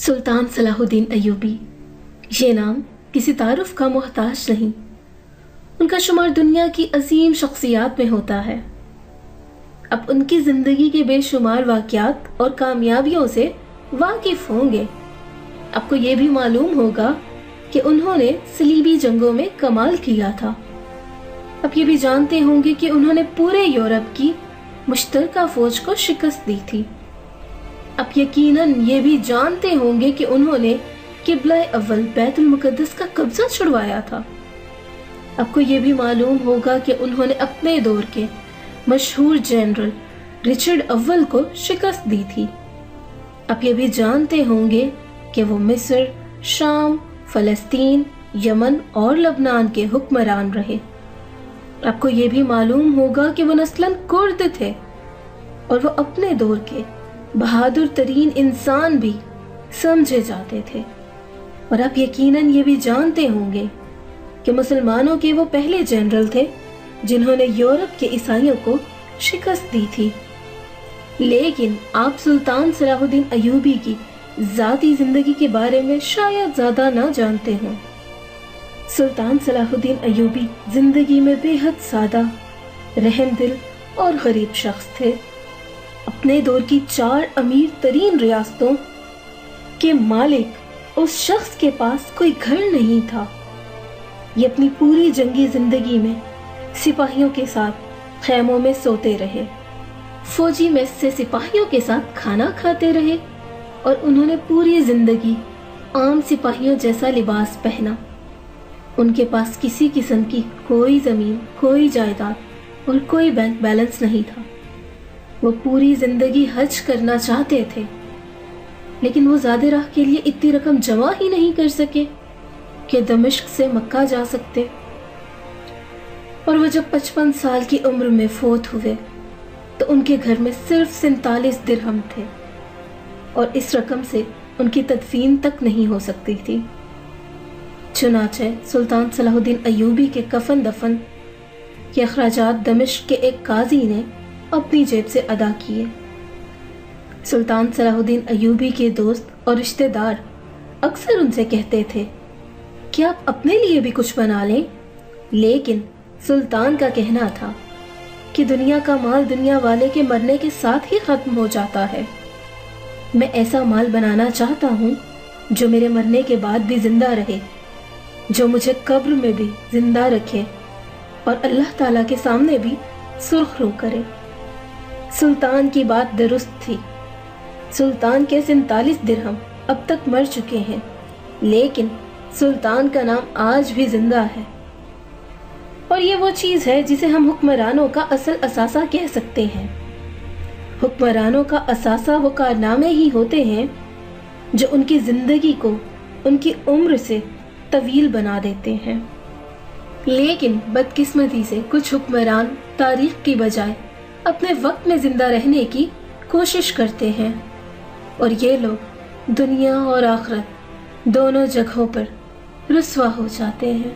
सुल्तान Salahuddin Ayyubi, ये नाम किसी तारुफ का मोहताज नहीं। उनका शुमार दुनिया की अजीम शख्सियात में होता है। अब उनकी जिंदगी के बेशुमार वाक़यात और कामयाबियों से वाकिफ होंगे। आपको ये भी मालूम होगा कि उन्होंने सलीबी जंगों में कमाल किया था। अब ये भी जानते होंगे कि उन्होंने पूरे यूरोप की मुश्तरका फौज को शिकस्त दी थी। अब यकीनन ये भी जानते होंगे कि उन्होंने किबला अव्वल बैतुल मुकद्दस का कब्जा छुड़वाया था। आपको ये भी मालूम होगा कि उन्होंने अपने दौर के मशहूर जनरल रिचर्ड अव्वल को शिकस्त दी थी। आप ये भी जानते होंगे कि वो मिस्र, शाम, फलस्तीन, यमन और लबनान के हुक्मरान रहे। आपको ये भी मालूम होगा कि वो नस्लन कुर्द थे और वो अपने दौर के बहादुर तरीन इंसान भी समझे जाते थे। और आप यकीनन ये भी जानते होंगे कि मुसलमानों के वो पहले जनरल थे जिन्होंने यूरोप के ईसाइयों को शिकस्त दी थी। लेकिन आप सुल्तान सलाहुद्दीन अय्यूबी की ज़ाती ज़िंदगी के बारे में शायद ज़्यादा ना जानते हों। सुल्तान सलाहुद्दीन अय्यूबी ज़िंदगी में बेहद सादा, रहमदिल और गरीब शख्स थे। अपने दौर की 4 अमीर तरीन रियासतों के मालिक उस शख्स के पास कोई घर नहीं था। ये अपनी पूरी जंगी जिंदगी में सिपाहियों के साथ खैमों में सोते रहे, फौजी मेस से सिपाहियों के साथ खाना खाते रहे और उन्होंने पूरी जिंदगी आम सिपाहियों जैसा लिबास पहना। उनके पास किसी किस्म की कोई जमीन, कोई जायदाद और कोई बैंक बैलेंस नहीं था। वो पूरी जिंदगी हज करना चाहते थे, लेकिन वो ज़ादे राह के लिए इतनी रकम जमा ही नहीं कर सके कि दमिश्क से मक्का जा सकते। और वो जब 55 साल की उम्र में फोत हुए तो उनके घर में सिर्फ 47 दिरहम थे और इस रकम से उनकी तदफीन तक नहीं हो सकती थी। चुनाचे सुल्तान सलाहुद्दीन अय्यूबी के कफन दफन के अखराजात दमिश्क के एक काजी ने अपनी जेब से अदा किए। सुल्तान सलाहुद्दीन अय्यूबी के दोस्त और रिश्तेदार अक्सर उनसे कहते थे कि आप अपने लिए भी कुछ बना लें, लेकिन सुल्तान का कहना था कि दुनिया का माल दुनिया वाले के मरने के साथ ही खत्म हो जाता है। मैं ऐसा माल बनाना चाहता हूँ जो मेरे मरने के बाद भी जिंदा रहे, जो मुझे कब्र में भी जिंदा रखे और अल्लाह ताला के सामने भी सुर्खरू करे। सुल्तान की बात दुरुस्त थी। सुल्तान के 47 दिरहम अब तक मर चुके हैं, लेकिन सुल्तान का नाम आज भी जिंदा है। और ये वो चीज़ है जिसे हम हुक्मरानों का असल असासा कह सकते हैं। हुक्मरानों का असासा वो कारनामे ही होते हैं जो उनकी जिंदगी को उनकी उम्र से तवील बना देते हैं। लेकिन बदकिस्मती से कुछ हुक्मरान तारीख की बजाय अपने वक्त में जिंदा रहने की कोशिश करते हैं और ये लोग दुनिया और आखिरत दोनों जगहों पर रुस्वा हो जाते हैं।